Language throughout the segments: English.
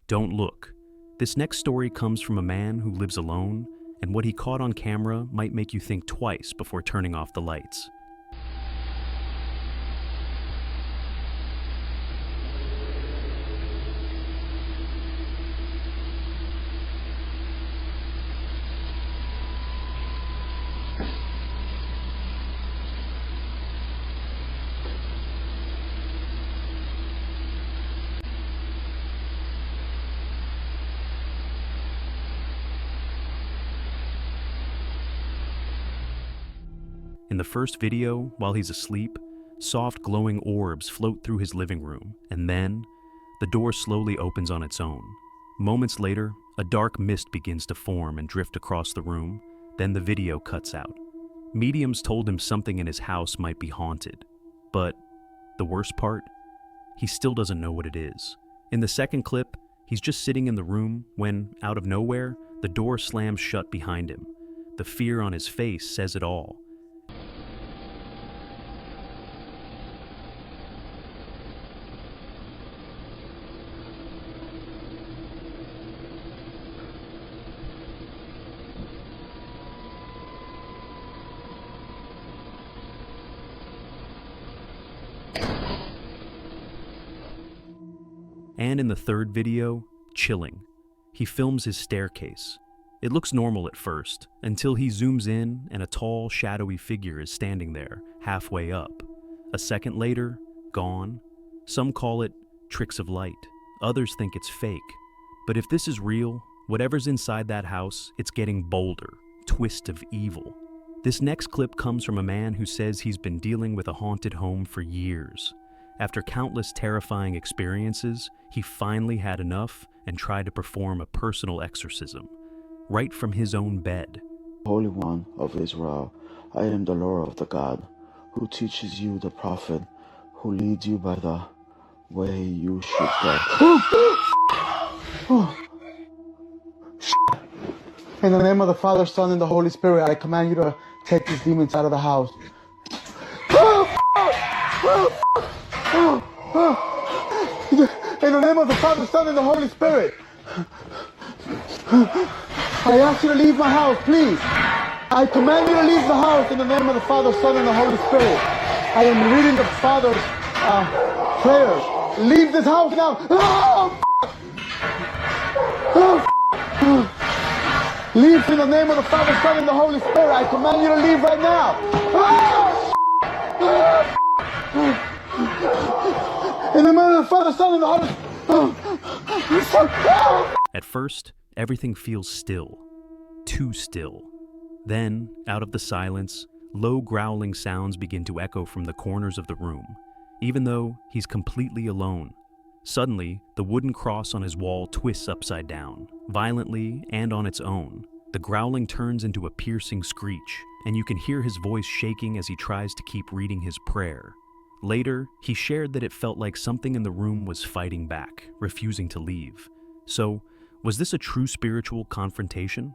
Don't look. This next story comes from a man who lives alone, and what he caught on camera might make you think twice before turning off the lights. In the first video, while he's asleep, soft glowing orbs float through his living room, and then the door slowly opens on its own. Moments later, a dark mist begins to form and drift across the room, then the video cuts out. Mediums told him something in his house might be haunted, but the worst part? He still doesn't know what it is. In the second clip, he's just sitting in the room when, out of nowhere, the door slams shut behind him. The fear on his face says it all. And in the third video, chilling. He films his staircase. It looks normal at first, until he zooms in and a tall, shadowy figure is standing there, halfway up. A second later, gone. Some call it tricks of light. Others think it's fake. But if this is real, whatever's inside that house, it's getting bolder, twist of evil. This next clip comes from a man who says he's been dealing with a haunted home for years. After countless terrifying experiences, he finally had enough and tried to perform a personal exorcism, right from his own bed. Holy One of Israel, I am the Lord of the God, who teaches you the prophet, who leads you by the way you should go. In the name of the Father, Son, and the Holy Spirit, I command you to take these demons out of the house. In the name of the Father, Son, and the Holy Spirit, I ask you to leave my house, please. I command you to leave the house in the name of the Father, Son, and the Holy Spirit. I am reading the Father's prayers. Leave this house now. Leave in the name of the Father, Son, and the Holy Spirit. I command you to leave right now. In the name of the Father, Son, and the Holy Spirit. At first, everything feels still. Too still. Then, out of the silence, low growling sounds begin to echo from the corners of the room, even though he's completely alone. Suddenly, the wooden cross on his wall twists upside down, violently and on its own. The growling turns into a piercing screech, and you can hear his voice shaking as he tries to keep reading his prayer. Later, he shared that it felt like something in the room was fighting back, refusing to leave. So, was this a true spiritual confrontation?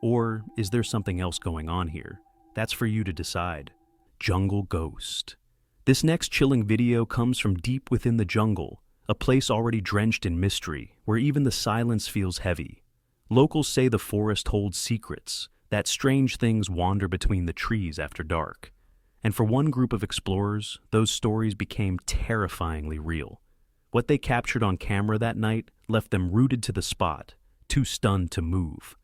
Or is there something else going on here? That's for you to decide. Jungle Ghost. This next chilling video comes from deep within the jungle, a place already drenched in mystery, where even the silence feels heavy. Locals say the forest holds secrets, that strange things wander between the trees after dark. And for one group of explorers, those stories became terrifyingly real. What they captured on camera that night left them rooted to the spot, too stunned to move.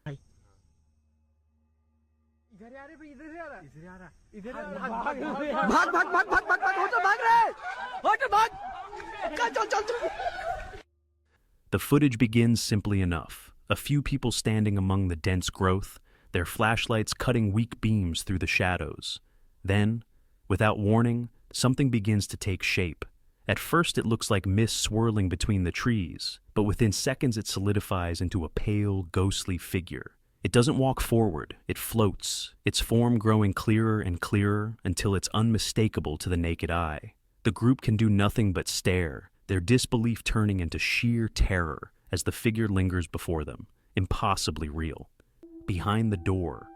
The footage begins simply enough. A few people standing among the dense growth, their flashlights cutting weak beams through the shadows. Then, without warning, something begins to take shape. At first it looks like mist swirling between the trees, but within seconds it solidifies into a pale, ghostly figure. It doesn't walk forward, it floats, its form growing clearer and clearer until it's unmistakable to the naked eye. The group can do nothing but stare, their disbelief turning into sheer terror as the figure lingers before them, impossibly real. Behind the door.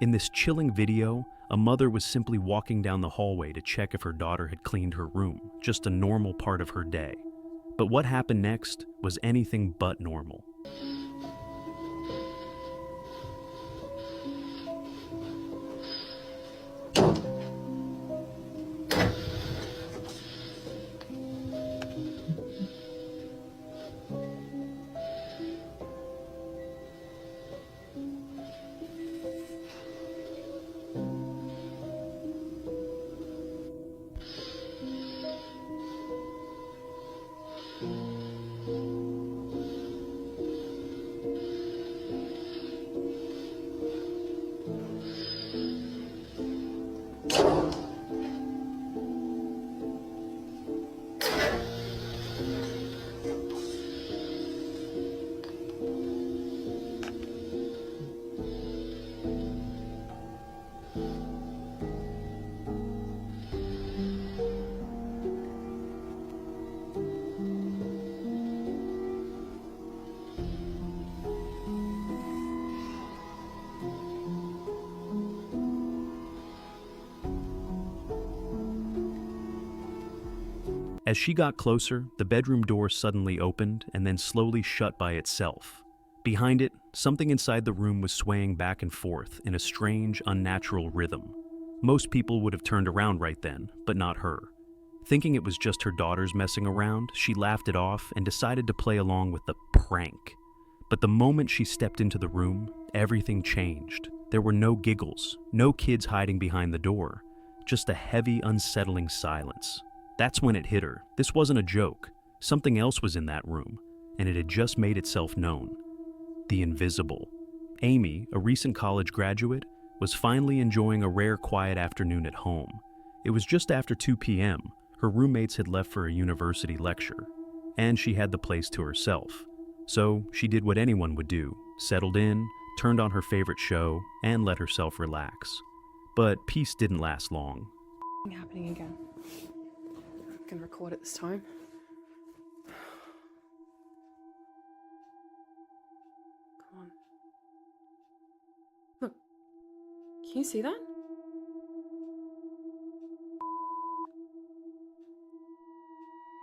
In this chilling video, A mother was simply walking down the hallway to check if her daughter had cleaned her room, just a normal part of her day. But what happened next was anything but normal. As she got closer, the bedroom door suddenly opened and then slowly shut by itself. Behind it, something inside the room was swaying back and forth in a strange, unnatural rhythm. Most people would have turned around right then, but not her. Thinking it was just her daughters messing around, she laughed it off and decided to play along with the prank. But the moment she stepped into the room, everything changed. There were no giggles, no kids hiding behind the door, just a heavy, unsettling silence. That's when it hit her. This wasn't a joke. Something else was in that room, and it had just made itself known. The invisible. Amy, a recent college graduate, was finally enjoying a rare quiet afternoon at home. It was just after 2 p.m. Her roommates had left for a university lecture, and she had the place to herself. So she did what anyone would do, settled in, turned on her favorite show, and let herself relax. But peace didn't last long. Happening again. I can record it this time. Come on. Look. Can you see that?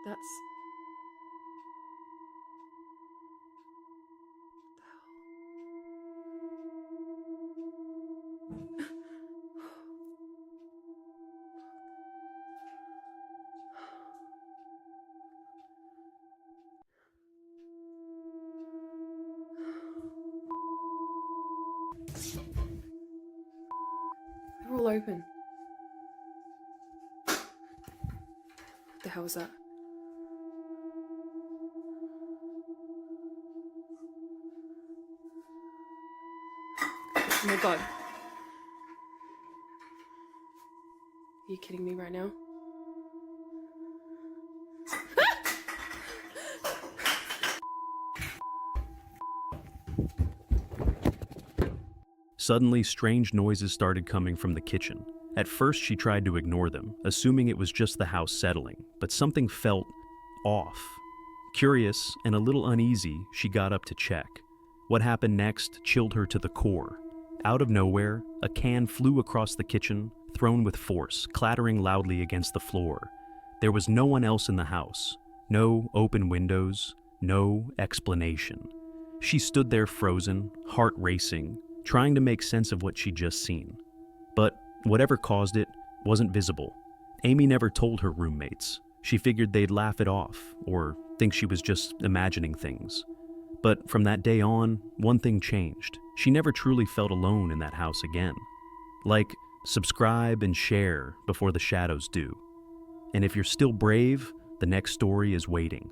That's... They're all open. What the hell was that? Oh my god. Are you kidding me right now? Suddenly, strange noises started coming from the kitchen. At first, she tried to ignore them, assuming it was just the house settling, but something felt off. Curious and a little uneasy, she got up to check. What happened next chilled her to the core. Out of nowhere, a can flew across the kitchen, thrown with force, clattering loudly against the floor. There was no one else in the house. No open windows, no explanation. She stood there frozen, heart racing, trying to make sense of what she'd just seen. But whatever caused it wasn't visible. Amy never told her roommates. She figured they'd laugh it off, or think she was just imagining things. But from that day on, one thing changed. She never truly felt alone in that house again. Like, subscribe and share before the shadows do. And if you're still brave, the next story is waiting.